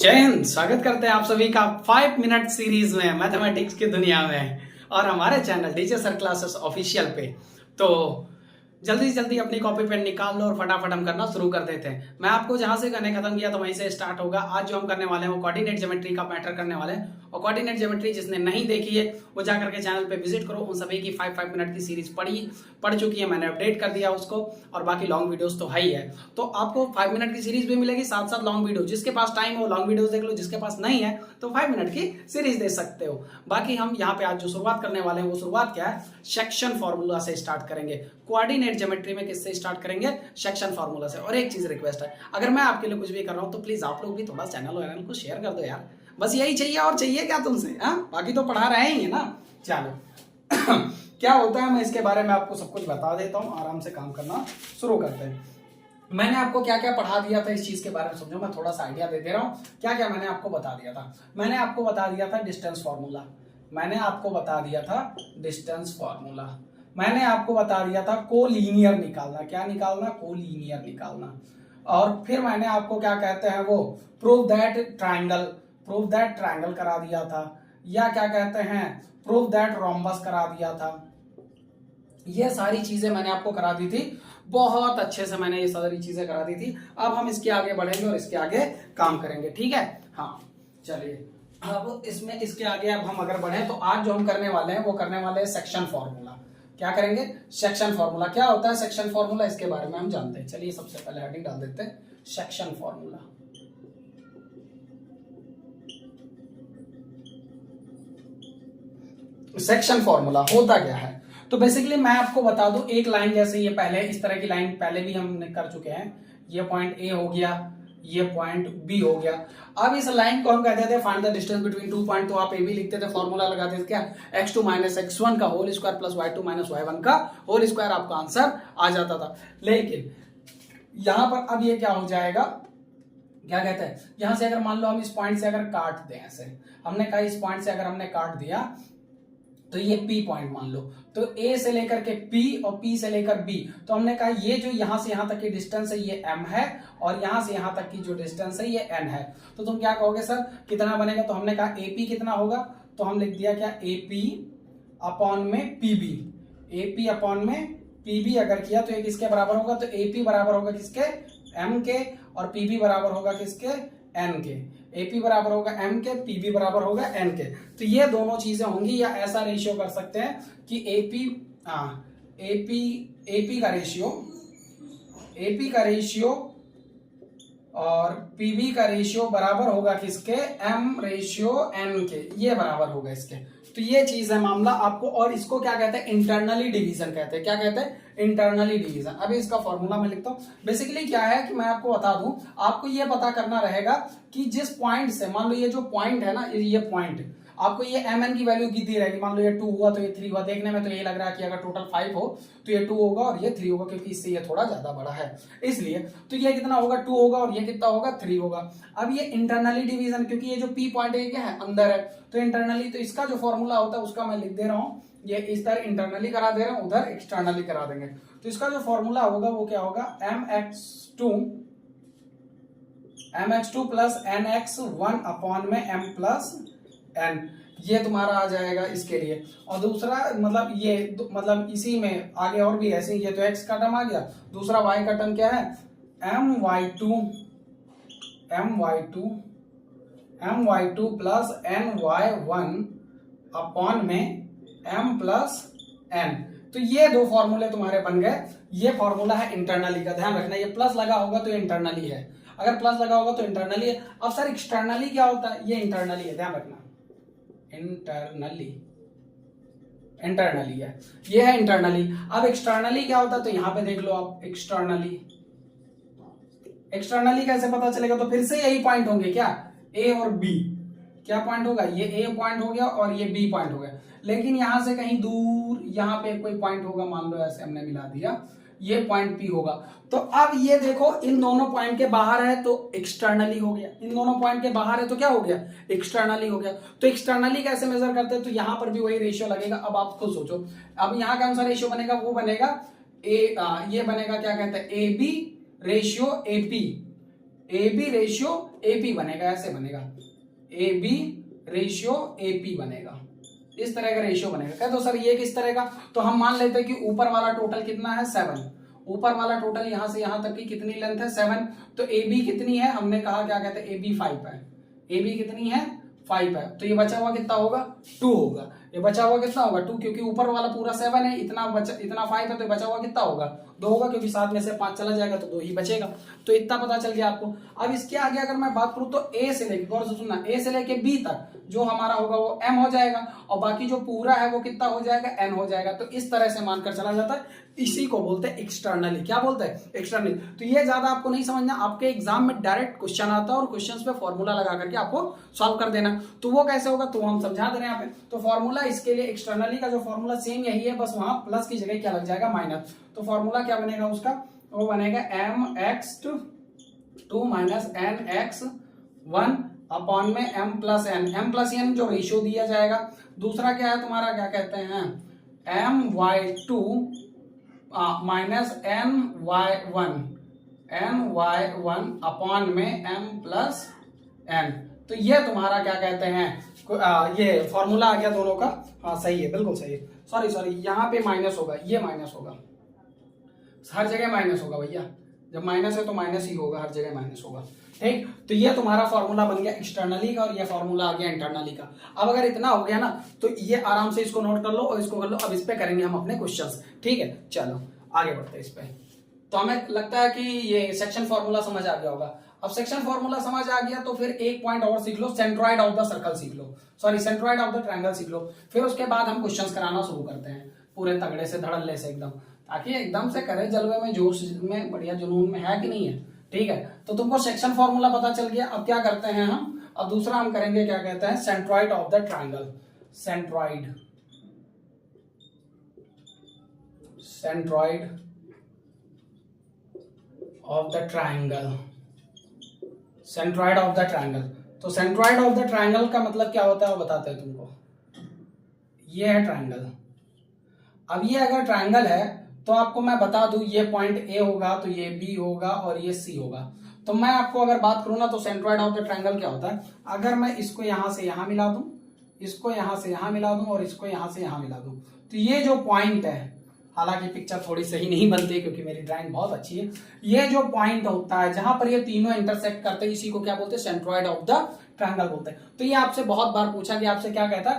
जय हिंद। स्वागत करते हैं आप सभी का 5 मिनट सीरीज में मैथमेटिक्स की दुनिया में और हमारे channel DJ sir classes official पे। तो जल्दी से जल्दी अपनी कॉपी पेन निकाल लो और फटाफट हम करना शुरू कर देते हैं। मैं आपको जहां से करने खत्म किया तो वहीं से स्टार्ट होगा। आज जो हम करने वाले हैं वो कोऑर्डिनेट ज्योमेट्री का मैटर करने वाले हैं और कोऑर्डिनेट ज्योमेट्री जिसने नहीं देखी है वो जाकर के चैनल पे विजिट करो। उन सभी की 5 मिनट की सीरीज पढ़ चुकी है, मैंने अपडेट कर दिया उसको और बाकी लॉन्ग वीडियोस तो है ही है। तो आपको 5 मिनट की सीरीज भी मिलेगी, साथ साथ लॉन्ग वीडियो। जिसके पास टाइम हो लॉन्ग वीडियोस देख लो, जिसके पास नहीं है तो 5 मिनट की सीरीज दे सकते हो। बाकी हम यहाँ पे आज जो शुरुआत करने वाले हैं वो शुरुआत क्या है, सेक्शन फॉर्मूला से स्टार्ट करेंगे। कोऑर्डिनेट ज्योमेट्री में किससे स्टार्ट करेंगे, सेक्शन फार्मूला से। और एक चीज रिक्वेस्ट है, अगर मैं आपके लिए कुछ भी कर रहा हूं तो प्लीज आप लोग भी थोड़ा चैनल को शेयर कर दो यार। बस यही चाहिए, और चाहिए क्या तुमसे? बाकी तो पढ़ा रहे ही है ना। चलो क्या होता है मैं इसके बारे में आपको सब कुछ बता देता हूं, आराम से काम करना शुरू करते हैं। मैंने आपको क्या क्या पढ़ा दिया था इस चीज के बारे में समझो, मैं थोड़ा सा आइडिया दे दे रहा हूं। क्या क्या मैंने आपको बता दिया था? मैंने आपको बता दिया था डिस्टेंस फॉर्मूला, मैंने आपको बता दिया था डिस्टेंस फॉर्मूला, मैंने आपको बता दिया था कोलीनियर निकालना। क्या निकालना? कोलीनियर निकालना। और फिर मैंने आपको क्या कहते हैं वो प्रूव दैट ट्राइंगल करा दिया था, या क्या कहते हैं प्रूव दैट रोम्बस करा दिया था। ये सारी चीजें मैंने आपको करा दी थी, बहुत अच्छे से मैंने ये सारी चीजें करा दी थी। अब हम इसके आगे बढ़ेंगे और इसके आगे काम करेंगे, ठीक है? हाँ चलिए, अब इसमें इसके आगे अब हम अगर बढ़े तो आज जो हम करने वाले हैं वो करने वाले हैं सेक्शन फॉर्मूला। क्या करेंगे? Section formula. क्या होता है सेक्शन फॉर्मूला, इसके बारे में हम जानते हैं। चलिए सबसे पहले हेडिंग डाल देते हैं, सेक्शन फॉर्मूला। सेक्शन फॉर्मूला होता क्या है? तो बेसिकली मैं आपको बता दूं, एक लाइन जैसे ये पहले इस तरह की लाइन पहले भी हमने कर चुके हैं। ये पॉइंट ए हो गया, ये पॉइंट बी हो गया। अब इस लाइन को हम कहते थे find the distance between two point, तो आप ए भी लिखते थे, फॉर्मूला लगाते थे क्या, x2 माइनस x1 का whole square plus y2 minus y1 का होल स्क्वायर, आपका आंसर आ जाता था। लेकिन यहां पर अब ये क्या हो जाएगा, क्या कहते हैं, यहां से अगर मान लो हम इस पॉइंट से अगर काट दें, ऐसे हमने कहा इस पॉइंट से अगर हमने काट दिया तो ये P पॉइंट मान लो, तो A से लेकर के P और P से लेकर B, तो हमने कहा ये जो यहां से यहां तक की डिस्टेंस है ये M है और यहां से यहां तक की जो डिस्टेंस है ये N है। तो तुम क्या कहोगे सर कितना बनेगा? तो हमने कहा AP कितना होगा, तो हम लिख दिया क्या, AP अपॉन में PB। AP अपॉन में PB अगर किया तो ये किसके बराबर होगा, तो AP बराबर होगा किसके, M के, और PB बराबर होगा किसके, N के। AP बराबर होगा M के, PB बराबर होगा N के। तो ये दोनों चीजें होंगी, या ऐसा रेशियो कर सकते हैं कि AP का रेशियो और PB का रेशियो बराबर होगा किसके, M रेशियो N के, ये बराबर होगा इसके। तो ये चीज है मामला आपको, और इसको क्या कहते हैं, इंटरनली डिवीजन कहते हैं। क्या कहते हैं? Internally division. अभी इसका फॉर्मूला मैं लिखता हूं। बेसिकली क्या है कि मैं आपको बता दूं, आपको ये पता करना रहेगा कि जिस पॉइंट से, मान लो ये जो पॉइंट है ना, ये पॉइंट आपको ये mn की वैल्यू दी रहेगी। मान लो ये 2 हुआ तो ये 3 हुआ, देखने में तो ये लग रहा है कि अगर टोटल 5 हो तो ये 2 होगा और ये 3 होगा, क्योंकि इससे ये थोड़ा ज्यादा बड़ा है इसलिए। तो ये कितना होगा, 2 होगा, और ये कितना होगा, 3 होगा। अब ये इंटरनली डिवीजन, क्योंकि ये जो P पॉइंट है क्या है, अंदर है, तो इंटरनली, तो इसका जो फॉर्मूला होता है उसका मैं लिख दे रहा हूँ। ये इस तरह इंटरनली करा दे रहा हूं, उधर एक्सटर्नली करा देंगे। तो इसका जो फॉर्मूला होगा वो क्या होगा, mx2 प्लस nx1 अपॉन में m प्लस n, ये तुम्हारा आ जाएगा इसके लिए। और दूसरा मतलब ये मतलब इसी में आगे और भी ऐसे, ये तो x का टर्म आ गया, दूसरा y का टर्म क्या है, my2 प्लस ny1 अपॉन में m प्लस n। तो ये दो फॉर्मूले तुम्हारे बन गए। ये फॉर्मूला है इंटरनली का, ध्यान रखना। ये प्लस लगा होगा तो इंटरनली है, अगर प्लस लगा होगा तो इंटरनली है। अब सर एक्सटर्नली क्या होता है? ये इंटरनली है, ध्यान रखना, इंटरनली है, ये है इंटरनली। अब एक्सटर्नली क्या होता है, तो यहां पे देख लो आप, एक्सटर्नली कैसे पता चलेगा? तो फिर से यही पॉइंट होंगे क्या, A और B। क्या पॉइंट होगा, ये A पॉइंट हो गया और ये B पॉइंट हो गया, लेकिन यहां से कहीं दूर यहां पे कोई पॉइंट होगा, मान लो ऐसे हमने मिला दिया, ये पॉइंट P होगा। तो अब ये देखो, इन दोनों पॉइंट के बाहर है तो एक्सटर्नली हो गया, इन दोनों पॉइंट के बाहर है तो क्या हो गया, एक्सटर्नली हो गया। तो एक्सटर्नली कैसे मेजर करते हैं, तो यहां पर भी वही रेशियो लगेगा। अब आप खुद सोचो, अब यहां कौन सा रेशियो बनेगा, वो बनेगा ये बनेगा क्या कहते हैं, AB ratio AP, A B ratio A P बनेगा, ऐसे बनेगा, A B ratio A P बनेगा, इस तरह का रेशियो बनेगा। कह दो सर ये किस तरह का, तो हम मान लेते हैं कि ऊपर वाला टोटल कितना है 7, ऊपर वाला टोटल यहां से यहां तक की कितनी लेंथ है 7, तो ए बी कितनी है, हमने कहा क्या कहते हैं ए बी 5 है, ए बी कितनी है 5 है, तो ये बचा हुआ कितना होगा 2 होगा, ये बचा हुआ कितना होगा 2, क्योंकि ऊपर वाला पूरा 7 है, इतना 5 है, तो बचा हुआ कितना होगा 2 होगा, क्योंकि 7 में से 5 चला जाएगा तो 2 ही बचेगा। तो इतना पता चल गया आपको। अब इसके आगे अगर मैं बात करूं तो ए से लेके, गौर से सुनना, ए से लेके बी तक जो हमारा होगा वो m हो जाएगा, और बाकी जो पूरा है वो कितना हो जाएगा n हो जाएगा। तो इस तरह से मानकर चला जाता है, इसी को बोलते हैं एक्सटर्नली। क्या बोलते हैं एक्सटर्नली। तो ये ज्यादा आपको नहीं समझना, आपके एग्जाम में डायरेक्ट क्वेश्चन आता है और क्वेश्चंस पे फॉर्मूला लगा करके आपको सॉल्व कर देना। तो वो कैसे होगा तो हम समझा दे रहे हैं यहाँ पे। तो फॉर्मूला इसके लिए एक्सटर्नली का जो फॉर्मूला सेम यही है, बस वहां प्लस की जगह क्या लग जाएगा माइनस। तो फॉर्मूला क्या बनेगा उसका, वो बनेगा mx2 माइनस nx1 अपॉन में m प्लस n जो रेशियो दिया जाएगा। दूसरा क्या है तुम्हारा, क्या कहते हैं my2 माइनस ny1 अपॉन में m प्लस n। तो ये तुम्हारा क्या कहते हैं ये फॉर्मूला आ गया दोनों का। हाँ सही है, बिल्कुल सही है। सॉरी यहाँ पे माइनस होगा, ये माइनस होगा, हर जगह माइनस होगा भैया, जब माइनस है तो माइनस ही होगा, हर जगह माइनस होगा। ठीक, तो ये तुम्हारा फॉर्मूला बन गया एक्सटर्नली का और ये फॉर्मूला आ गया इंटरनली का। अब अगर इतना हो गया ना तो ये आराम से इसको नोट कर लो और इसको कर लो। अब इस पे करेंगे हम अपने क्वेश्चंस। ठीक है, चलो आगे बढ़ते हैं इस पे। तो हमें लगता है कि ये सेक्शन फॉर्मूला समझ आ गया होगा। अब सेक्शन फॉर्मूला समझ आ गया तो फिर एक पॉइंट और सीख लो, सेंट्रॉइड ऑफ द सर्कल सीख लो, sorry centroid of the triangle सीख लो। फिर उसके बाद हम क्वेश्चंस कराना शुरू करते हैं पूरे तगड़े से, धड़ल्ले से एकदम, ताकि एकदम से करे जलवे में, जोश में, बढ़िया जुनून में, है कि नहीं है। ठीक है, तो तुमको सेक्शन फॉर्मूला पता चल गया। अब क्या करते हैं हम, अब दूसरा हम करेंगे क्या कहते हैं centroid of the triangle. Centroid of the triangle, centroid of the triangle. तो सेंट्रॉइड ऑफ द ट्रायंगल का मतलब क्या होता है वो बताते हैं तुमको। ये है ट्रायंगल। अब ये अगर ट्रायंगल है तो आपको मैं बता दूं, ये पॉइंट ए होगा तो ये बी होगा और ये सी होगा। तो मैं आपको अगर बात करूं ना तो सेंट्रॉइड ऑफ द ट्रायंगल क्या होता है, अगर मैं इसको यहां से यहां मिला दूं, इसको यहां से यहां मिला दूं और इसको यहां से यहां मिला दूं, तो ये जो पॉइंट है, हालांकि पिक्चर थोड़ी सही नहीं बनती क्योंकि मेरी ड्राइंग बहुत अच्छी है, ये जो पॉइंट होता है जहां पर ये तीनों इंटरसेक्ट करते हैं, इसी को क्या बोलते हैं सेंट्रॉइड ऑफ द ट्रायंगल बोलते हैं। तो ये आपसे बहुत बार पूछा कि आपसे क्या कहता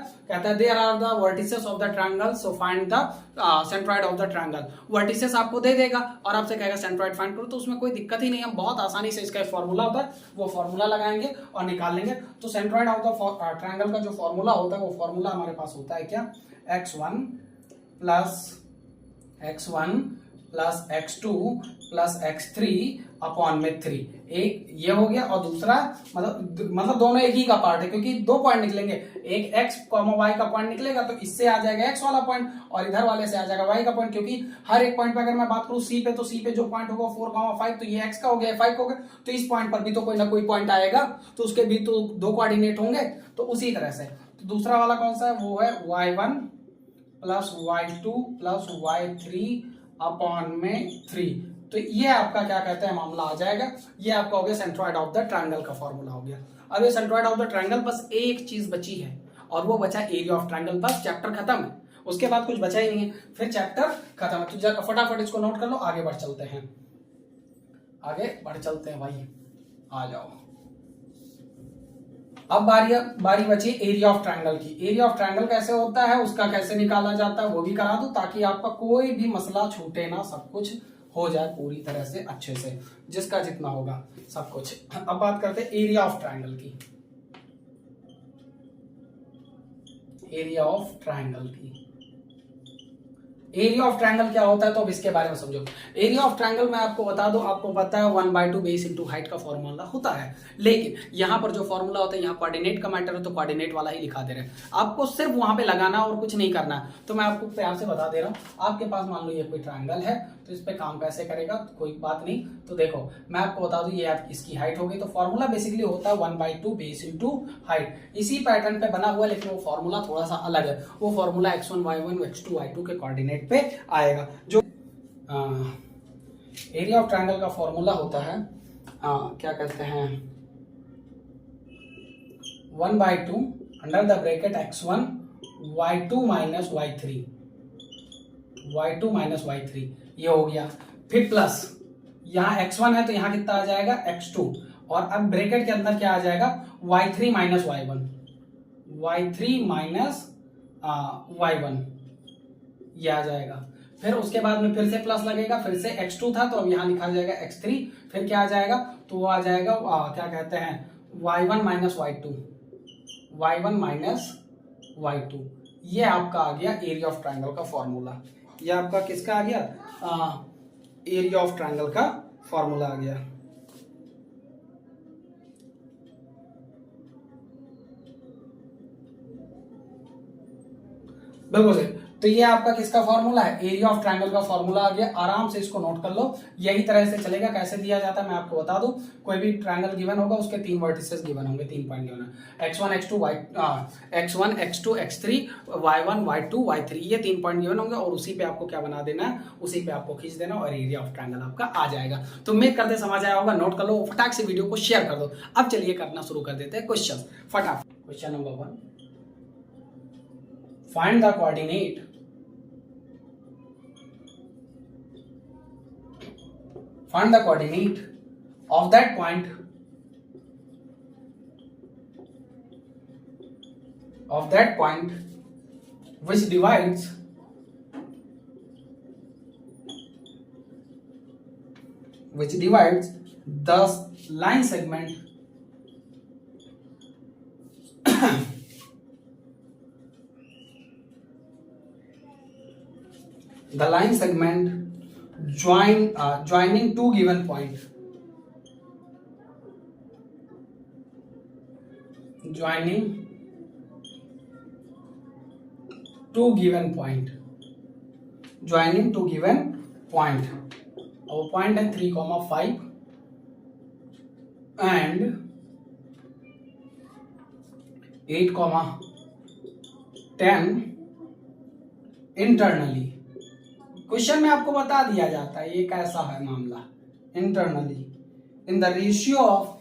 है there are the vertices of the triangle so find the centroid of the triangle. Vertices आपको दे देगा और आपसे कहेगा सेंट्रॉइड फाइंड करो, तो उसमें कोई दिक्कत ही नहीं, हम बहुत आसानी से इसका फॉर्मूला होता है वो फॉर्मूला लगाएंगे और निकाल लेंगे। तो सेंट्रॉइड ऑफ द ट्रायंगल का जो फॉर्मूला होता है वो फॉर्मूला हमारे पास होता है क्या, x1 plus x2 plus x3 upon में 3। एक ये हो गया और दूसरा मतलब दोनों एक ही का पार्ट है क्योंकि दो पॉइंट निकलेंगे, एक x, y का पॉइंट निकलेगा तो इससे आ जाएगा x वाला पॉइंट और इधर वाले से आ जाएगा y का पॉइंट, क्योंकि हर एक पॉइंट पे अगर मैं बात करूं c पे, तो c पे जो पॉइंट होगा 4, 5, तो ये x का हो गया, 5 का हो गया, तो इस पॉइंट पर भी तो कोई ना कोई पॉइंट आएगा, तो उसके भी तो दो कोऑर्डिनेट होंगे। तो उसी तरह से तो दूसरा वाला कौन सा है, वो है y1 plus y2 plus y3 upon में 3। तो ये आपका क्या कहते हैं मामला आ जाएगा, ये आपका हो गया सेंट्रॉइड ऑफ द ट्रायंगल का फॉर्मूला हो गया। अब ये सेंट्रॉइड ऑफ द ट्रायंगल, बस एक चीज बची है और वो बचा एरिया ऑफ ट्रायंगल। बस चैप्टर खत्म है, उसके बाद कुछ बचा ही नहीं है, फिर चैप्टर खत्म है। तो फटाफट इसको नोट कर लो, आगे बढ़ चलते हैं, आगे बढ़ चलते हैं भाई, आ जाओ। अब बारी बची एरिया ऑफ ट्रायंगल की। एरिया ऑफ ट्रायंगल कैसे होता है, उसका कैसे निकाला जाता है वो भी करा दूं, ताकि आपका कोई भी मसला छूटे ना, सब कुछ हो जाए पूरी तरह से अच्छे से, जिसका जितना होगा सब कुछ। अब बात करते हैं एरिया ऑफ ट्रायंगल की। एरिया ऑफ ट्रायंगल की, एरिया ऑफ ट्रायंगल क्या होता है तो अब इसके बारे में समझो। एरिया ऑफ ट्रायंगल मैं आपको बता दूं, आपको पता है 1/2 बेस इंटू हाइट का फॉर्मूला होता है, लेकिन यहां पर जो फॉर्मूला होता है, यहाँ कोऑर्डिनेट का मैटर है तो कोऑर्डिनेट वाला ही लिखा दे रहे हैं, आपको सिर्फ वहां पे लगाना और कुछ नहीं करना। तो मैं आपको प्यार से बता दे रहा हूं, आपके पास मान लो ये कोई ट्रायंगल है तो इस पे काम कैसे करेगा, कोई बात नहीं। तो देखो मैं आपको बता दूं, ये इसकी हाइट होगी, तो फॉर्मूला बेसिकली होता है 1/2 बेस इंटू हाइट। इसी पैटर्न पे बना हुआ, लेकिन वो फॉर्मूला थोड़ा सा अलग है। वो formula x1 y1 x2 y2 के कोऑर्डिनेट पे आएगा। जो एरिया ऑफ ट्रायंगल का फॉर्मूला होता है क्या कहते हैं 1/2 under the bracket x1 y2 minus y3 ये हो गया। फिर प्लस यहाँ x1 है तो यहाँ कितना आ जाएगा x2, और अब ब्रैकेट के अंदर क्या आ जाएगा y3 माइनस y1 ये आ जाएगा। फिर उसके बाद में फिर से प्लस लगेगा, फिर से x2 था तो अब यहाँ लिखा जाएगा x3, फिर क्या आ जाएगा तो वो आ जाएगा क्या कहते हैं y1 माइनस y2। ये आपका आ गया एरिया ऑफ ट्रायंगल का फॉर्मूला। ये आपका किसका आ गया एरिया ऑफ ट्रायंगल का फॉर्मूला आ गया। बिल्कुल सही। तो ये आपका किसका फॉर्मूला है एरिया ऑफ ट्रायंगल का फॉर्मूला आ गया। आराम से इसको नोट कर लो, यही तरह से चलेगा। कैसे दिया जाता है मैं आपको बता दूं। कोई भी ट्रायंगल गिवन होगा उसके 3 वर्टिसेस गिवन होंगे, 3 पॉइंट गिवन है x1 x2 x3 y1 y2 y3 ये 3 पॉइंट गिवन होंगे, और उसी पे आपको क्या बना देना है, उसी पे आपको खींच देना और एरिया ऑफ ट्रायंगल आपका आ जाएगा। तो उम्मीद करते समझ आया होगा, नोट कर लो, फटाक से वीडियो को शेयर कर दो। अब चलिए करना शुरू कर देते हैं क्वेश्चन फटाफट। Question number 1, find the coordinate of that point which divides the line segment joining two given point, और पॉइंट है 3,5 एंड 8,10 इंटरनली। क्वेश्चन में आपको बता दिया जाता है ये कैसा है मामला। Internally in the ratio of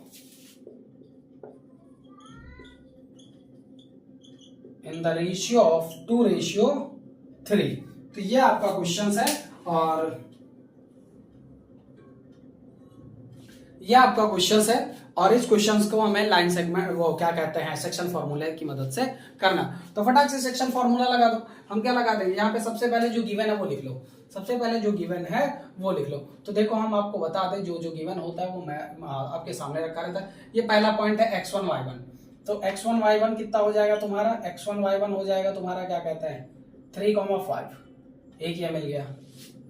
2:3। तो ये आपका क्वेश्चन है, और ये आपका क्वेश्चन है, और इस क्वेश्चन को हमें लाइन सेगमेंट वो क्या कहते हैं सेक्शन फॉर्मूले की मदद से करना। तो फटाक से सेक्शन फॉर्मूला लगा दो। हम क्या लगा देंगे यहाँ पे, सबसे पहले जो गिवन है वो लिख लो, तो देखो हम आपको बता दें जो गिवन होता है वो मैं आपके सामने रखा रहता है। ये पहला पॉइंट है x1 y1, तो x1 y1 कितना हो जाएगा तुम्हारा, x1 y1 हो जाएगा तुम्हारा क्या कहते हैं 3,5, एक ये मिल गया।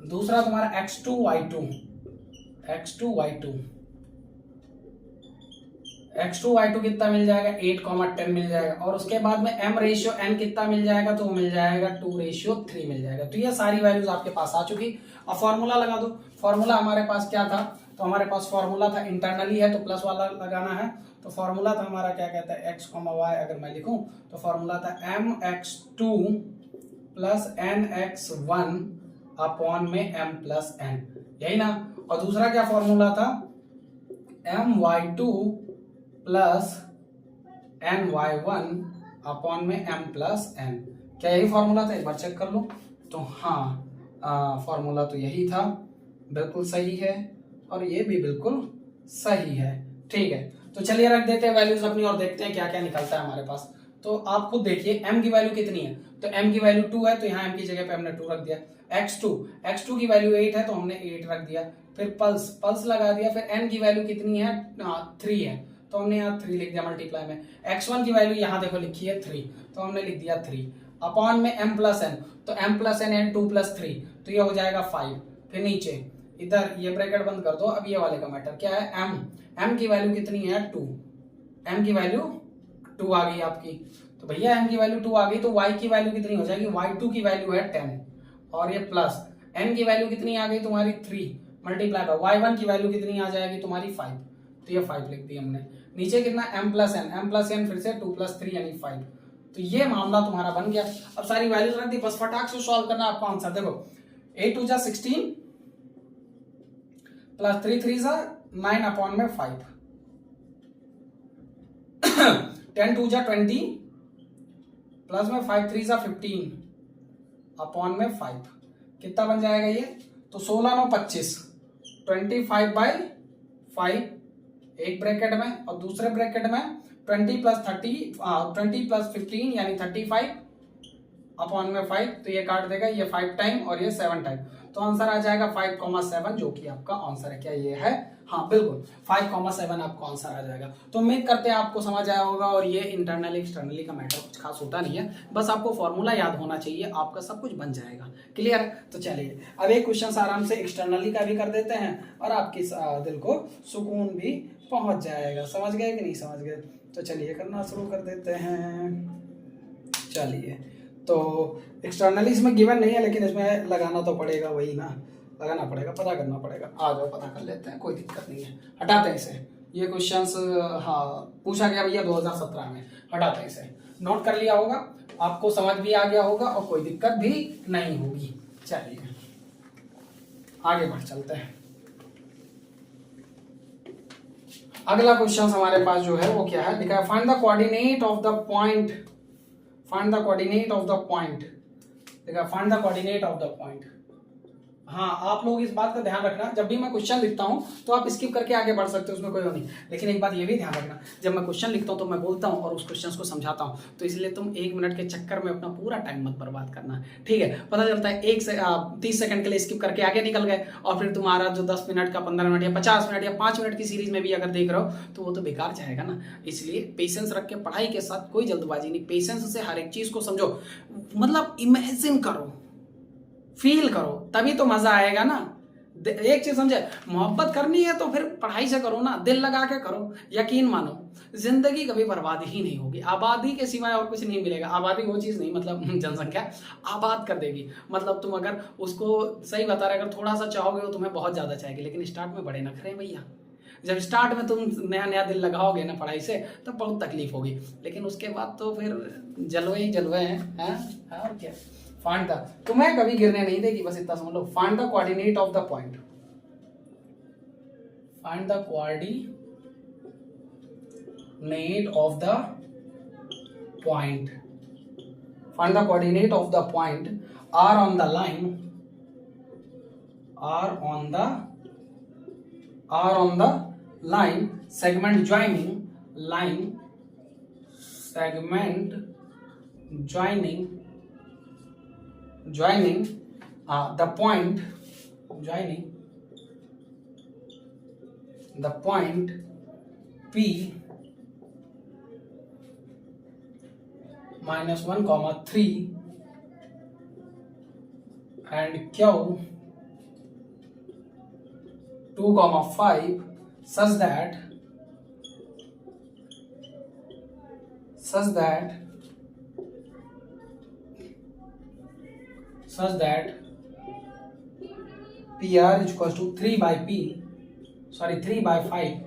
दूसरा तुम्हारा x2 y2 कितना मिल जाएगा 8,10 मिल जाएगा, और उसके बाद में m रेशियो n कितना मिल जाएगा, तो मिल जाएगा 2:3 मिल जाएगा। तो ये सारी वैल्यूज आपके पास आ चुकी। अब फॉर्मूला लगा दो। फॉर्मूला हमारे पास क्या था, तो हमारे पास फॉर्मूला था इंटरनली है तो प्लस वाला लगाना है। तो फॉर्मूला था हमारा क्या कहता है x, y, अगर मैं लिखूं तो फॉर्मूला था mx2 प्लस nx1 अपॉन में m प्लस n, यही ना। और दूसरा क्या फॉर्मूला था my2 प्लस ny1 अपॉन में m प्लस n। क्या यही फॉर्मूला था, एक बार चेक कर लो। तो हाँ फॉर्मूला तो यही था, बिल्कुल सही है, और ये भी बिल्कुल सही है। ठीक है, तो चलिए रख देते हैं वैल्यूज अपनी और देखते हैं क्या क्या निकलता है हमारे पास। तो आप खुद देखिए m की वैल्यू कितनी है, तो m की वैल्यू 2 है, तो यहाँ m की जगह पे हमने 2 रख दिया। x2 की वैल्यू 8 है तो हमने 8 रख दिया। फिर पल्स लगा दिया। फिर n की वैल्यू कितनी है 3 है, तो हमने यहाँ 3 लिख दिया मल्टीप्लाई में। x1 की वैल्यू यहाँ देखो लिखी है 3, तो हमने लिख दिया 3 अपॉन में m प्लस n, तो m प्लस n है 2 प्लस 3, तो ये हो जाएगा 5। फिर नीचे इधर ये ब्रैकेट बंद कर दो। अब ये वाले का मैटर क्या है, m की वैल्यू कितनी है 2, m की वैल्यू 2 आ गई आपकी। तो भैया m की वैल्यू 2 आ गई, तो y की वैल्यू कितनी हो जाएगी, y2 की वैल्यू है 10, और ये प्लस n की वैल्यू कितनी आ गई तुम्हारी 3 मल्टीप्लाई बाय y1 की वैल्यू कितनी आ जाएगी तुम्हारी 5, तो ये 5 लिख दी हमने। नीचे कितना m प्लस n फिर से 2 प्लस 3 यानी 5। तो ये मामला तुम्हारा बन गया। अब सारी वैल्यूज रख दी, बस फटाक से सॉल्व करना आपको आंसर। देखो 8 2 जा 16 प्लस 3 3 जा 9/5 10 2 जा 20 प्लस में 5 3 जा 15/5 कितना बन जाएगा ये? तो 16 9 25 25/5 एक ब्रैकेट में, और दूसरे ब्रैकेट में 20 प्लस 15 यानी 35/5, तो ये काट देगा, ये 5 टाइम और ये 7 टाइम, तो आंसर आ जाएगा 5,7 जो कि आपका आंसर है। क्या ये है? हाँ बिल्कुल 5,7 आपको आंसर आ जाएगा। तो उम्मीद करते हैं आपको समझ आया होगा, और ये इंटरनली एक्सटर्नली का मैटर कुछ खास होता नहीं है, बस आपको फॉर्मूला याद होना चाहिए, आपका सब कुछ बन जाएगा। क्लियर? तो चलिए अब एक क्वेश्चन आराम से एक्सटर्नली का भी कर देते हैं, और आपकी दिल को सुकून भी पहुंच जाएगा। समझ गए कि नहीं समझ गए? तो चलिए करना शुरू कर देते हैं। चलिए, तो एक्सटर्नली इसमें गिवन नहीं है, लेकिन इसमें लगाना तो पड़ेगा, वही ना, लगाना पड़ेगा, पता करना पड़ेगा। आ जाओ पता कर लेते हैं, कोई दिक्कत नहीं है। हटाते हैं इसे, ये क्वेश्चंस हाँ पूछा गया भैया 2017 में, हटाते हैं इसे। नोट कर लिया होगा, आपको समझ भी आ गया होगा, और कोई दिक्कत भी नहीं होगी। चलिए आगे बढ़ चलते हैं। अगला क्वेश्चन हमारे पास जो है वो क्या है, लिखा है find the coordinate of the point, find the coordinate of the point, देखा find the coordinate of the point. हाँ आप लोग इस बात का ध्यान रखना, जब भी मैं क्वेश्चन लिखता हूं तो आप स्किप करके आगे बढ़ सकते हो, उसमें कोई वो नहीं, लेकिन एक बात ये भी ध्यान रखना, जब मैं क्वेश्चन लिखता हूं तो मैं बोलता हूं और उस क्वेश्चन को समझाता हूं, तो इसलिए तुम 1 मिनट के चक्कर में अपना पूरा टाइम मत बर्बाद करना, ठीक है? पता चलता है 30 सेकंड के लिए स्किप करके आगे निकल गए, और फिर तुम्हारा जो 10 मिनट का 15 मिनट या 50 मिनट या 5 मिनट की सीरीज में भी अगर देख रहे हो तो वो तो बेकार जाएगा ना। इसलिए पेशेंस रख के पढ़ाई के साथ, कोई जल्दबाजी नहीं, पेशेंस से हर एक चीज को समझो, मतलब इमेजिन करो, फील करो, तभी तो मजा आएगा ना। एक चीज समझे, मोहब्बत करनी है तो फिर पढ़ाई से करो ना, दिल लगा के करो, यकीन मानो जिंदगी कभी बर्बाद ही नहीं होगी, आबादी के सिवाय और कुछ नहीं मिलेगा। आबादी वो चीज नहीं, मतलब जनसंख्या आबाद कर देगी, मतलब तुम अगर उसको, सही बता रहे, अगर थोड़ा सा चाहोगे वो तुम्हें बहुत ज्यादा चाहेगी, लेकिन स्टार्ट में बड़े नखरे हैं भैया। जब स्टार्ट में तुम नया नया दिल लगाओगे ना पढ़ाई से, तब बहुत तकलीफ होगी, लेकिन उसके बाद तो फिर जलवे ही जलवे हैं, और क्या। फाइंड द, तुम्हें कभी गिरने नहीं देगी, बस इतना समझ लो। Find the coordinate of the point, find the coordinate of the point, find the coordinate of the point are on the line, are on the line segment joining, line segment joining the point, joining the point P -1, 3 and Q 2, 5 such that PR is equals to 3/5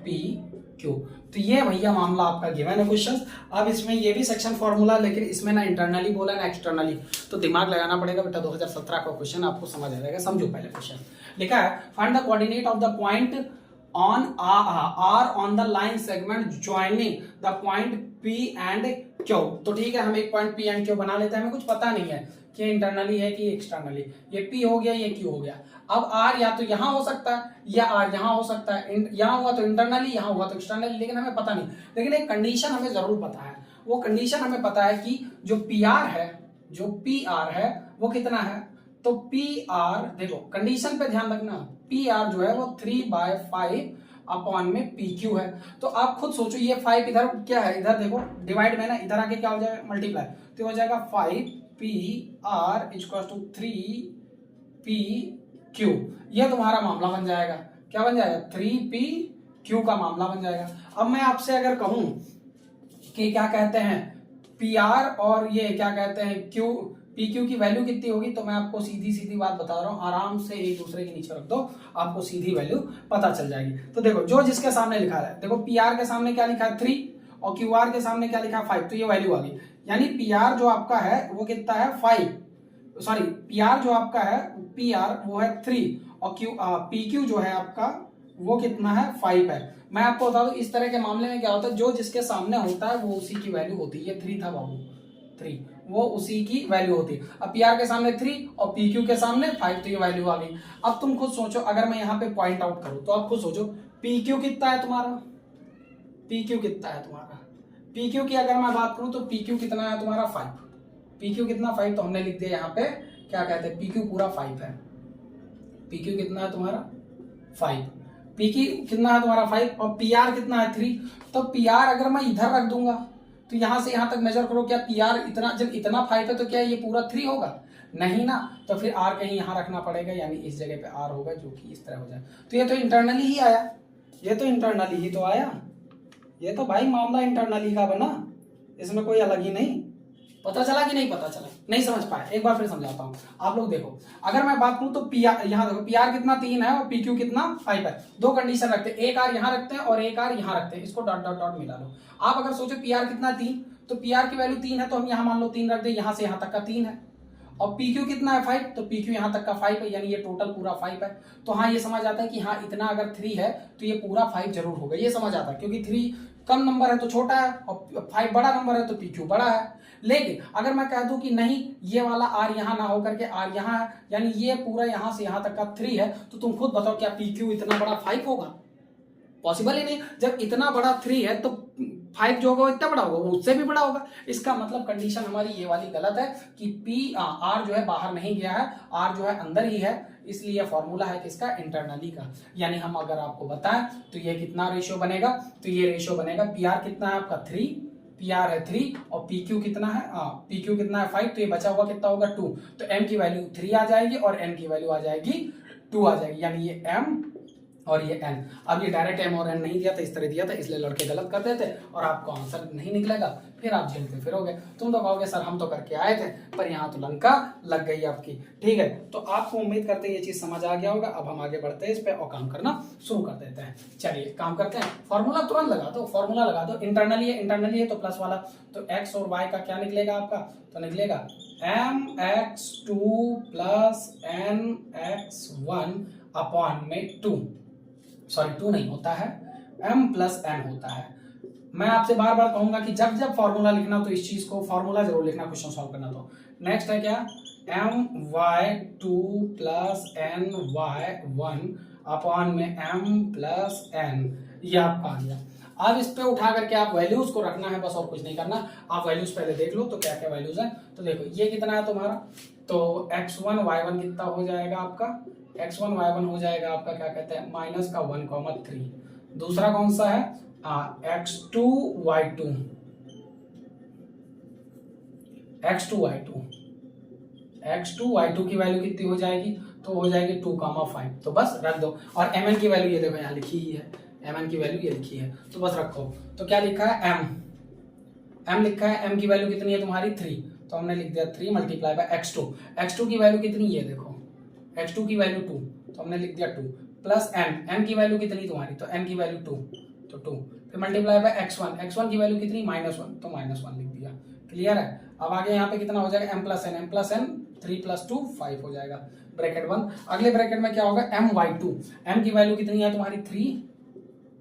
PQ। तो ये भैया मामला आपका given है question. अब इसमें ये भी सेक्शन फॉर्मूला, लेकिन इसमें ना इंटरनली बोला ना एक्सटर्नली, तो दिमाग लगाना पड़ेगा बेटा। 2017 का क्वेश्चन आपको समझ आ जाएगा। समझो पहले क्वेश्चन लिखा है, find the coordinate of the point on or on the line segment joining the point P and Q। तो ठीक है, हम एक पॉइंट P एंड Q बना लेते हैं, हमें कुछ पता नहीं है कि इंटरनली है कि एक्सटर्नली। ये P हो गया, ये Q हो गया। अब R या तो यहां हो सकता है या R यहां हो सकता है, यहां हुआ तो इंटरनली, यहां हुआ तो एक्सटर्नली, लेकिन हमें पता नहीं। लेकिन एक कंडीशन हमें जरूर पता है, वो कंडीशन हमें पता है कि जो PR है वो कितना है। तो PR देखो, कंडीशन पे ध्यान रखना, PR जो है वो 3/5/PQ है। तो आप खुद सोचो, ये 5 इधर क्या है, इधर देखो डिवाइड में ना, इधर आके क्या हो जाएगा, मल्टीप्लाई, तो हो जाएगा 5PR इक्वल टू 3PQ। ये तुम्हारा मामला बन जाएगा। क्या बन जाएगा? 3PQ का मामला बन जाएगा। अब मैं आपसे अगर कहूं कि क्या कहते हैं PR और ये क्या कहते हैं PQ की वैल्यू कितनी होगी, तो मैं आपको सीधी बात बता रहा हूं, आराम से एक दूसरे के नीचे रख दो, आपको सीधी वैल्यू पता चल जाएगी। तो देखो, जो जिसके सामने लिखा है, देखो PR के सामने क्या लिखा है 3 और QR के सामने क्या लिखा है 5, तो ये वैल्यू आ गई। यानी PR जो आपका है वो कितना है 5, सॉरी PR जो आपका है PR वो है 3 और PQ जो है आपका वो कितना है 5 है। मैं आपको बता दूं इस तरह के मामले में क्या होता है, जो जिसके सामने होता है वो उसी की वैल्यू होती है। ये 3 था बाबू, 3 वो उसी की वैल्यू होती है। अब पी आर के सामने 3 और पी क्यू के सामने 5, तो ये वैल्यू आ गई। अब तुम खुद सोचो, अगर मैं यहाँ पे पॉइंट आउट करूं तो आप खुद सोचो पी क्यू कितना है तुम्हारा, पी क्यू कितना है तुम्हारा, पी क्यू की अगर मैं बात करूं तो पी क्यू कितना है तुम्हारा 5, पी क्यू कितना 5, तो हमने लिख दिया यहाँ पे क्या कहते हैं, पी क्यू पूरा 5 है। पी क्यू कितना है तुम्हारा 5, पी क्यू कितना है तुम्हारा 5 और पी आर कितना है 3। तो पी आर अगर मैं इधर रख दूंगा तो यहां से यहां तक मेजर करो, क्या पी आर इतना, जब इतना 5 है तो क्या ये पूरा 3 होगा, नहीं ना। तो फिर आर कहीं यहां रखना पड़ेगा, यानी इस जगह पे आर होगा जो कि इस तरह हो जाए। तो ये तो इंटरनली ही आया, ये तो इंटरनली ही तो आया, ये तो भाई मामला इंटरनली का बना, इसमें कोई अलग ही नहीं। पता चला कि नहीं पता चला, नहीं समझ पाए, एक बार फिर समझाता हूं। आप लोग देखो, अगर मैं बात करूं तो पी आर, यहां देखो पी आर कितना 3 है और पी क्यू कितना 5 है। दो कंडीशन रखते हैं, एक आर यहां रखते हैं और एक आर यहां रखते हैं, इसको डॉट डॉट डॉट मिला लो। आप अगर सोचो पी आर कितना 3, तो पी आर की वैल्यू 3 है तो हम यहां मान लो 3 रख दे, यहां से यहां तक का 3 है। और पी क्यू कितना है 5, तो पी क्यू यहां तक का 5 है, यानी ये टोटल पूरा 5 है। तो हाँ ये समझ आता है कि हाँ इतना अगर 3 है तो ये पूरा 5 जरूर होगा, ये समझ आता है, क्योंकि 3 कम नंबर है तो छोटा है और 5 बड़ा नंबर है तो पी क्यू बड़ा है। लेकिन अगर मैं कह दूं कि नहीं ये वाला आर यहां ना होकर के आर यहां है, यानी ये पूरा यहां से यहां तक का 3 है, तो तुम खुद बताओ क्या पी क्यू इतना बड़ा 5 होगा? पॉसिबल ही नहीं। जब इतना बड़ा 3 है तो 5 जो होगा इतना बड़ा होगा, वो उससे भी बड़ा होगा। इसका मतलब कंडीशन हमारी ये वाली गलत है कि पी आर जो है बाहर नहीं गया है, आर जो है अंदर ही है, इसलिए फॉर्मूला है किसका, इंटरनली का। यानी हम अगर आपको बताएं तो ये कितना रेशियो बनेगा, तो ये रेशियो बनेगा पी आर कितना है आपका 3, पी आर है 3 और पी क्यू कितना है, पी क्यू कितना है 5, तो ये बचा हुआ कितना होगा 2। तो एम की वैल्यू 3 आ जाएगी और एन की वैल्यू आ जाएगी 2 आ जाएगी, यानी ये एम और ये एन। अब ये डायरेक्ट एम और एन नहीं दिया था, इस तरह दिया था, इसलिए लड़के गलत कर देते और आपको आंसर नहीं निकलेगा, फिर आप झेलते फिरोगे। तुम तो कहोगे सर हम तो करके आए थे, पर यहाँ तो लंका लग गई आपकी। ठीक है, तो आपको उम्मीद करते हैं ये चीज समझ आ गया होगा। अब हम आगे बढ़ते हैं इस पे और काम करना शुरू कर देते हैं। चलिए काम करते हैं, फॉर्मूला तुरंत लगा दो, फॉर्मूला लगा दो। इंटरनली है तो प्लस वाला, तो एक्स और वाई का क्या निकलेगा आपका, तो निकलेगा mx2 प्लस nx1 अपॉन में 2, सॉरी 2 नहीं होता है, m प्लस n होता है। मैं आपसे बार बार कहूंगा कि जब जब फॉर्मूला लिखना तो इस चीज को फॉर्मूला जरूर लिखना, क्वेश्चन सॉल्व करना। तो नेक्स्ट है क्या, my2 प्लस ny1 अपॉन में m प्लस n, ये आपका आ गया। अब इस पे उठा करके आप वैल्यूज को रखना है बस, और कुछ नहीं करना। आप वैल्यूज पहले देख लो तो क्या क्या वैल्यूज है। तो देखो ये कितना है तुम्हारा, तो x1 y1 कितना हो जाएगा आपका, x1 y1 हो जाएगा आपका क्या कहते हैं माइनस का 1,3। दूसरा कौन सा है, x2 y2, x2 y2 की वैल्यू कितनी हो जाएगी, तो हो जाएगी 2,5। तो बस रख दो। और mn की वैल्यू ये देखो यहाँ लिखी ही है, mn की वैल्यू ये लिखी है, तो बस रखो। तो क्या लिखा है m लिखा है, m की वैल्यू कितनी है तुम्हारी 3, तो हमने लिख दिया 3 मल्टीप्लाई बाय x2 की वैल्यू कितनी, ये देखो x2 की वैल्यू 2, तो हमने लिख दिया 2 प्लस m की वैल्यू कितनी तुम्हारी, तो m की वैल्यू 2, तो 2 फिर मल्टीप्लाई बाय x1 की वैल्यू कितनी -1, तो -1 लिख दिया। क्लियर है। अब आगे यहाँ पे कितना हो जाएगा m प्लस n 3 प्लस 2 5 हो जाएगा, ब्रैकेट 1। अगले ब्रैकेट में क्या होगा my2, m की वैल्यू कितनी है तुम्हारी 3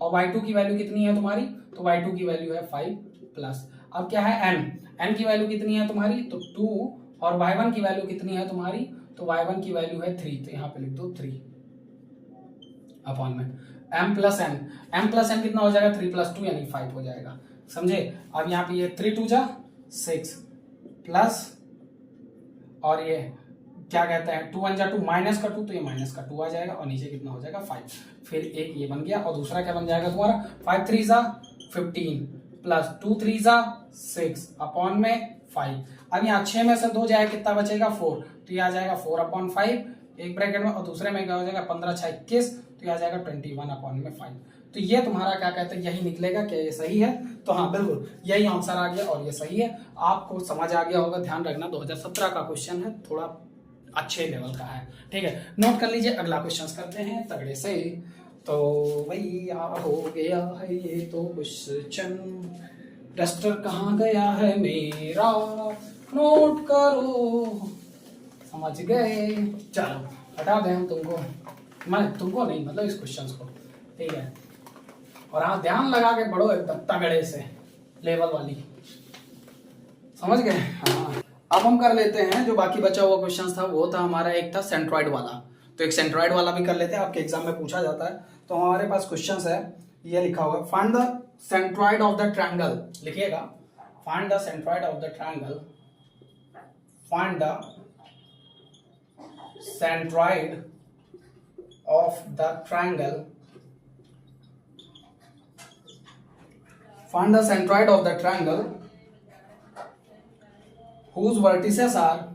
और y2 की वैल्यू कितनी है तुम्हारी, तो y2 की वैल्यू है 5 प्लस। अब क्या है n की वैल्यू कितनी है तुम्हारी, तो 2 और y1 की वैल्यू कितनी है तुम्हारी, तो y1 की वैल्यू है 3, तो यहाँ पे लिख दो 3 अपॉन में m प्लस n कितना हो जाएगा 3 प्लस 2 यानी 5 हो जाएगा, समझे। अब यहाँ पे ये 3 2 जा 6 प्लस और ये क्या कहते हैं 2 1 जा 2 माइनस का 2, तो ये माइनस का 2 आ जाएगा और नीचे कितना हो जाएगा 5। फिर एक ये बन गया और दूसरा क्या बन जाएगा तुम्हारा 5 3 जा 15 प्लस 2 3 जा 6 अपॉन में 5। अब यहाँ 6 में से 2 जाए कितना बचेगा 4, तो ये आ जाएगा 4 अपॉन 5 एक ब्रैकेट में, और दूसरे में क्या हो जाएगा 15 6 21, तो ये आ जाएगा 21 अपॉन में 5। तो ये तुम्हारा क्या कहते हैं यही निकलेगा। क्या ये सही है? तो हाँ बिल्कुल यही आंसर आ गया और ये सही है। आपको समझ आ गया होगा, ध्यान रखना 2017 का क्वेश्चन है, थोड़ा अच्छे लेवल का है, ठीक है, नोट कर लीजिए। अगला क्वेश्चन करते हैं तगड़े से। तो भैया हो गया है ये तो क्वेश्चन, डस्टर कहाँ गया है मेरा, नोट करो, समझ गए। चलो हटा दें हम तुमको नहीं, मतलब इस क्वेश्चन को ठीक है। और हाँ ध्यान लगा के पढ़ो एकदम तगड़े से, लेवल वाली, समझ गए। हाँ अब हम कर लेते हैं जो बाकी बचा हुआ क्वेश्चन था, वो था हमारा एक था सेंट्रॉइड वाला, तो एक सेंट्रॉइड वाला भी कर लेते हैं, आपके एग्जाम में पूछा जाता है। तो हमारे पास क्वेश्चन है, ये लिखा हुआ find the centroid of the triangle, लिखिएगा find the centroid of the triangle, find the centroid of the triangle, find the centroid of the triangle whose vertices are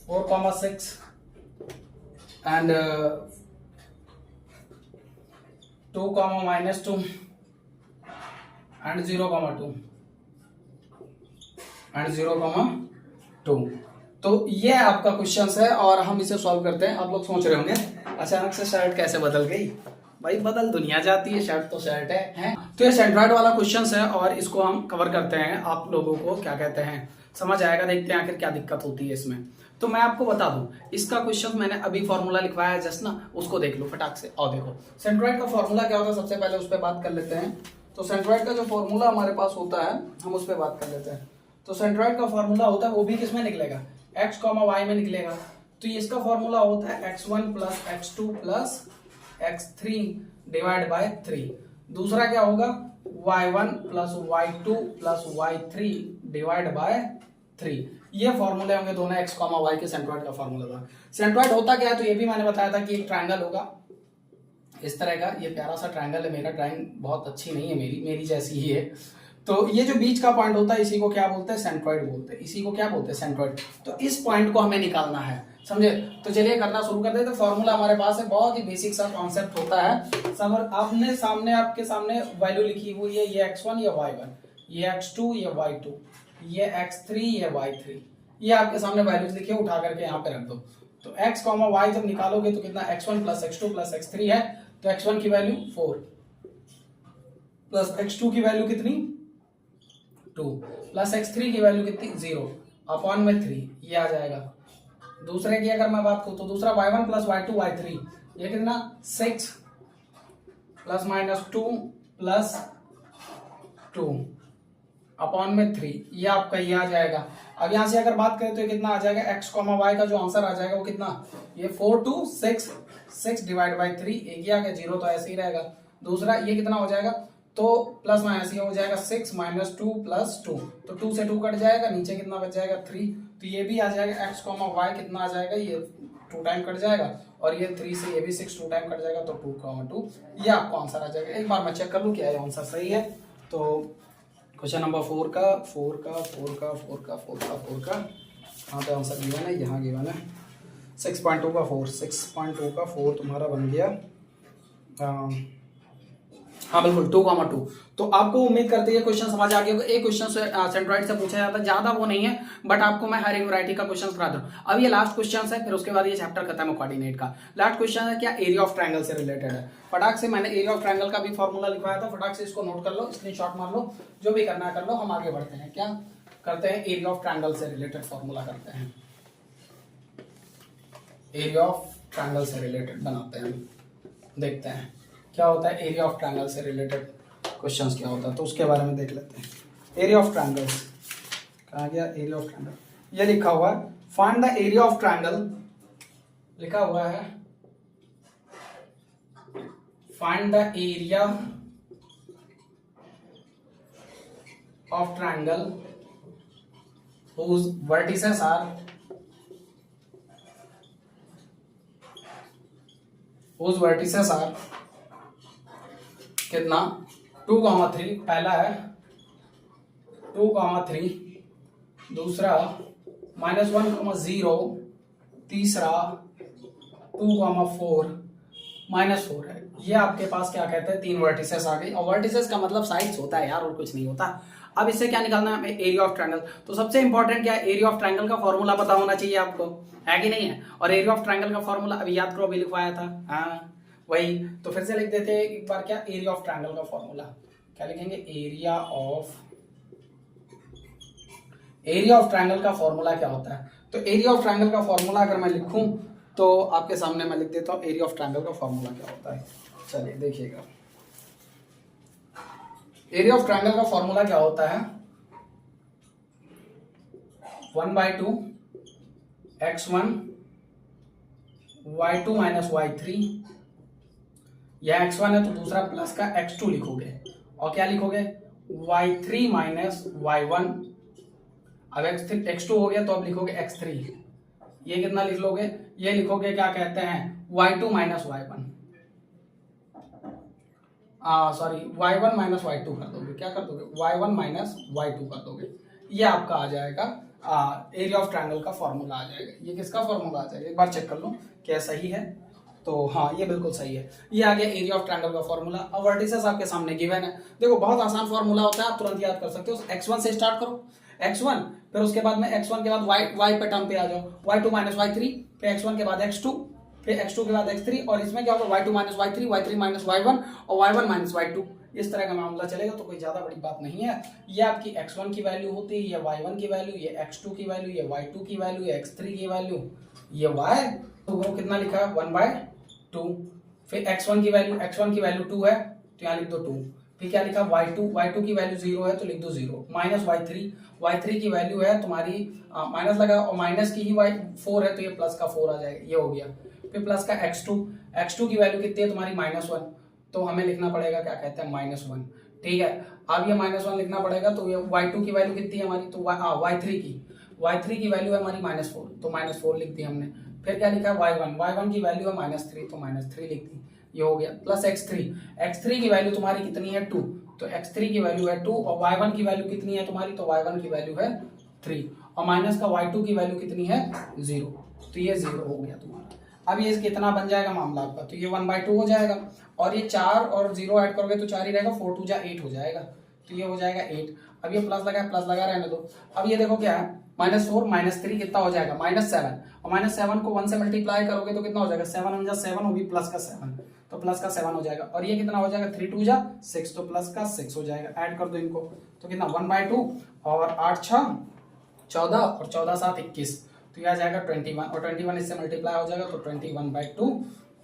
4,6 and 2, -2 and 0,2 and 0,2। तो ये आपका question है और हम इसे solve करते हैं। आप लोग सोच रहे होंगे अचानक से शर्ट कैसे बदल गई, भाई बदल दुनिया जाती है, शर्ट तो शर्ट है? तो ये सेंट्रॉइड वाला क्वेश्चन है और इसको हम कवर करते हैं, आप लोगों को क्या कहते हैं समझ आएगा, देखते हैं आखिर क्या दिक्कत होती है इसमें। तो मैं आपको बता दूं, इसका क्वेश्चन मैंने अभी फॉर्मूला लिखवाया है जस्ट ना, उसको देख लो फटाक से। और देखो सेंट्रॉइड का फॉर्मूला क्या होता है, सबसे पहले उस पर बात कर लेते हैं। तो सेंट्रॉइड का जो फॉर्मूला हमारे पास होता है, हम उस पर बात कर लेते हैं। तो सेंट्रॉइड का फॉर्मूला होता है, वो भी किस में निकलेगा, x, y में निकलेगा। तो इसका फॉर्मूला होता है x1 plus x2 plus x3 divide by 3। दूसरा क्या होगा, y1 plus y2 plus y3 divide by 3। ये फॉर्मूले होंगे दोनों x, y के सेंट्रॉइड का फॉर्मूला था। सेंट्रॉइड होता क्या है, तो ये भी मैंने बताया था कि एक ट्रायंगल होगा इस तरह का, ये प्यारा सा ट्रायंगल है। मेरा ड्राइंग बहुत अच्छी नहीं है, मेरी जैसी ही है। तो ये जो बीच का पॉइंट होता है इसी को क्या बोलते हैं, सेंट्रॉइड बोलते हैं। इसी को क्या बोलते हैं, सेंट्रॉइड। तो इस पॉइंट को हमें निकालना है, समझे। तो चलिए करना शुरू कर देते हैं। फॉर्मूला हमारे पास है, बहुत ही बेसिक सा कॉन्सेप्ट होता है। समर आपने सामने आपके सामने वैल्यू लिखी हुई है, ये x1 ये y1, ये x2 ये y2, ये x3 ये y3, ये आपके सामने वैल्यूज लिखी है, उठा करके यहाँ पे रख दो। तो x, y जब निकालोगे तो कितना, x1 plus x2 plus x3 है। तो x1 की वैल्यू 4 प्लस x2 की वैल्यू कितनी 2 प्लस x3 की वैल्यू कितनी 0 अपॉन में 3, ये आ जाएगा। दूसरे की अगर मैं बात करूं तो दूसरा y1 प्लस y2 y3, ये कितना 6 प्लस माइनस 2 प्लस 2 अपॉन में 3, ये आपका ये आ जाएगा। अब यहां से अगर बात करें तो कितना आ जाएगा, x, y का जो आंसर आ जाएगा वो कितना, ये 4 2 6 डिवाइड बाई 3, एक ही आ गया, 0 तो ऐसे ही रहेगा। दूसरा ये कितना हो जाएगा, तो प्लस माइनस ये हो जाएगा 6 माइनस 2 प्लस 2, तो 2 से 2 कट जाएगा, नीचे कितना बच जाएगा 3, तो ये भी आ जाएगा x, y कितना आ जाएगा, ये 2 टाइम कट जाएगा, और ये 3 से ये भी 6 2 टाइम कट जाएगा, तो 2, ये आपको आंसर आ जाएगा। एक बार मैं चेक कर लूँ क्या ये आंसर सही है। तो क्वेश्चन नंबर 4 का हाँ तो आंसर गिवन है, यहाँ गिवन है 6.2 का 4 तुम्हारा बन गया। हाँ बिल्कुल 2,2। तो आपको उम्मीद करते हैं क्वेश्चन समझ आ गया होगा। एक क्वेश्चन सेंट्रॉइड से पूछा जाता है, ज्यादा वो नहीं है, बट आपको मैं हर एक वैरायटी का क्वेश्चन करा दूं। अब ये लास्ट क्वेश्चन है, फिर उसके बाद ये चैप्टर खत्म है कोऑर्डिनेट का। लास्ट क्वेश्चन है क्या, एरिया ऑफ ट्रायंगल से रिलेटेड है। फटाक से मैंने एरिया ऑफ ट्रायंगल का भी फॉर्मूला लिखवाया था, फटाक से इसको नोट कर लो, स्क्रीनशॉट मार लो, जो भी करना है कर लो। हम आगे बढ़ते हैं, क्या करते हैं, एरिया ऑफ ट्रायंगल से रिलेटेड फॉर्मूला करते हैं, एरिया ऑफ ट्रायंगल से रिलेटेड बनाते हैं। देखते हैं क्या होता है एरिया ऑफ ट्रायंगल से रिलेटेड क्वेश्चंस क्या होता है, तो उसके बारे में देख लेते हैं। एरिया ऑफ ट्रायंगल्स कहाँ गया, एरिया ऑफ ट्रायंगल ये लिखा हुआ है, find the area of triangle, लिखा हुआ है find the area of triangle whose vertices are कितना 2,3, पहला है 2,3, दूसरा -1,0, तीसरा 2,4 -4 है। ये आपके पास क्या कहते हैं, 3 वर्टिसेस आ गई। और वर्टिसेस का मतलब साइड्स होता है यार, और कुछ नहीं होता। अब इससे क्या निकालना है हमें, एरिया ऑफ ट्रायंगल। तो सबसे इंपॉर्टेंट क्या है, एरिया ऑफ ट्रायंगल का फॉर्मूला पता होना चाहिए आपको, है कि नहीं है। और एरिया ऑफ ट्रायंगल का फॉर्मूला अभी याद करो, अभी लिखवाया था, हाँ वही। तो फिर से लिख देते हैं एक बार, क्या एरिया ऑफ ट्रायंगल का फॉर्मूला क्या लिखेंगे, एरिया ऑफ ट्रायंगल का फॉर्मूला क्या होता है। तो एरिया ऑफ ट्रायंगल का फॉर्मूला अगर मैं लिखूं तो आपके सामने मैं लिख देता हूं एरिया ऑफ ट्रायंगल का फॉर्मूला क्या होता है। चलिए देखिएगा, एरिया ऑफ ट्रायंगल का फॉर्मूला क्या होता है, 1/2 x1 y2 माइनस y3, यह x1 है तो दूसरा प्लस का x2 लिखोगे और क्या लिखोगे, y3 माइनस y1। अब x2 हो गया तो अब लिखोगे x3, ये कितना लिख लोगे, ये लिखोगे क्या कहते हैं y2 minus y1, sorry y1 minus y2 कर दोगे, क्या कर दोगे y1 माइनस y2 कर दोगे। ये आपका आ जाएगा एरिया ऑफ ट्रायंगल का फॉर्मूला आ जाएगा। ये किसका फॉर्मूला आ जाएगा, एक बार चेक कर लो क्या सही है। तो हाँ ये बिल्कुल सही है, ये आ गया एरिया ऑफ ट्रायंगल का फॉर्मूला। अब वर्टिसेस आपके सामने गिवन है, देखो बहुत आसान फॉर्मूला होता है, आप तुरंत याद कर सकते हो। x1 से स्टार्ट करो, x1, फिर उसके बाद में x1 के बाद y पे टर्म पे आ जाओ, y2 माइनस y3, फिर x1 के बाद x2, फिर x2 के बाद x3, और इसमें क्या होगा y2 minus y3, y3 minus y1 और y1 माइनस y2। इस तरह का मामला चलेगा, तो कोई ज्यादा बड़ी बात नहीं है। ये आपकी x1 की वैल्यू होती है, ये y1 की वैल्यू, ये x2 की वैल्यू, ये y2 की वैल्यू, ये x3 की वैल्यू, ये y, तो वो कितना लिखा है 1/2। फिर x1 की वैल्यू 2 है तो यहाँ लिख दो 2। फिर क्या लिखा y2 की वैल्यू 0 है तो लिख दो 0, माइनस y3 की वैल्यू है तुम्हारी माइनस लगा और माइनस की ही 4 है तो ये प्लस का 4 आ जाएगा, ये हो गया। फिर प्लस का x2 की वैल्यू कितनी है तुम्हारी -1, तो हमें लिखना पड़ेगा क्या कहते हैं -1, ठीक है। अब ये -1 लिखना पड़ेगा, तो ये y2 की वैल्यू कितनी है हमारी, तो y3 की वैल्यू है हमारी -4, तो -4 लिख दी हमने। फिर क्या लिखा y1 की वैल्यू है -3, तो -3 लिख दी, ये हो गया। प्लस x3 की वैल्यू तुम्हारी कितनी है 2, तो x3 की वैल्यू है 2, और y1 की वैल्यू कितनी है तुम्हारी, तो y1 की वैल्यू है 3, और माइनस का y2 की वैल्यू कितनी है 0, तो ये 0 हो गया तुम्हारा। अब ये कितना बन जाएगा मामला आपका, तो ये 1/2 हो जाएगा, और ये 4 और 0 ऐड करोगे तो 4 ही रहेगा, 4 2 जा 8 हो जाएगा, तो ये हो जाएगा 8। अब ये प्लस लगा रहने दो। अब ये देखो क्या है, -4 -3 कितना हो जाएगा -7, और -7 को 1 से मल्टीप्लाई करोगे तो कितना हो जाएगा 7 1 जा 7 होगी, प्लस का 7, तो प्लस का 7 हो जाएगा। और ये कितना हो जाएगा 3 2 जा 6, तो प्लस का 6 हो जाएगा। ऐड कर दो इनको, तो कितना 1/2 और 8 6 14 और 14 7 21, तो ये आ जाएगा 21, और 21 इससे मल्टीप्लाई हो जाएगा तो 21/2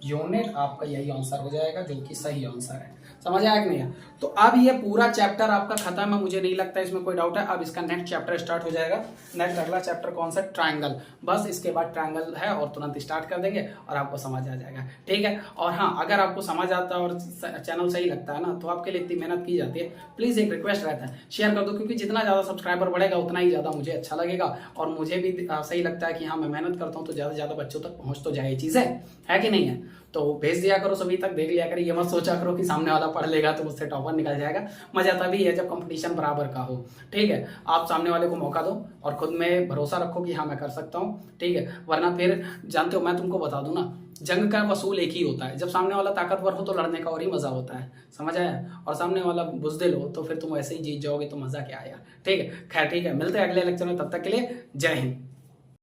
यूनिट आपका यही आंसर हो जाएगा, जो कि सही आंसर है। समझ आया कि नहीं? तो अब ये पूरा चैप्टर आपका खत्म है, मुझे नहीं लगता इसमें कोई डाउट है। अब इसका नेक्स्ट चैप्टर स्टार्ट हो जाएगा। नेक्स्ट अगला चैप्टर कौन सा, ट्रायंगल। बस इसके बाद ट्रायंगल है और तुरंत स्टार्ट कर देंगे और आपको समझ आ जाएगा, ठीक है। और हाँ, अगर आपको समझ आता है और चैनल सही लगता है ना, तो आपके लिए इतनी मेहनत की जाती है, प्लीज़ एक रिक्वेस्ट रहता है, शेयर कर दो, क्योंकि जितना ज़्यादा सब्सक्राइबर बढ़ेगा उतना ही ज़्यादा मुझे अच्छा लगेगा, और मुझे भी सही लगता है कि हाँ मैं मेहनत करता हूँ तो ज़्यादा से ज़्यादा बच्चों तक पहुँच तो जाए चीज़ें, है कि नहीं है। तो भेज दिया करो, सभी तक देख लिया करो। ये मत सोचा करो कि सामने वाला पढ़ लेगा तो मुझसे टॉपर निकल जाएगा। मजा तभी है जब कंपटीशन बराबर का हो, ठीक है। आप सामने वाले को मौका दो और खुद में भरोसा रखो कि हाँ मैं कर सकता हूँ, ठीक है। वरना फिर जानते हो, मैं तुमको बता दूं ना, जंग का वसूल एक ही होता है, जब सामने वाला ताकतवर हो तो लड़ने का और ही मजा होता है, समझ आया। और सामने वाला बुजदिल हो तो फिर तुम ऐसे ही जीत जाओगे तो मजा क्या आएगा, ठीक है। खैर ठीक है, मिलते हैं अगले लेक्चर में, तब तक के लिए जय हिंद।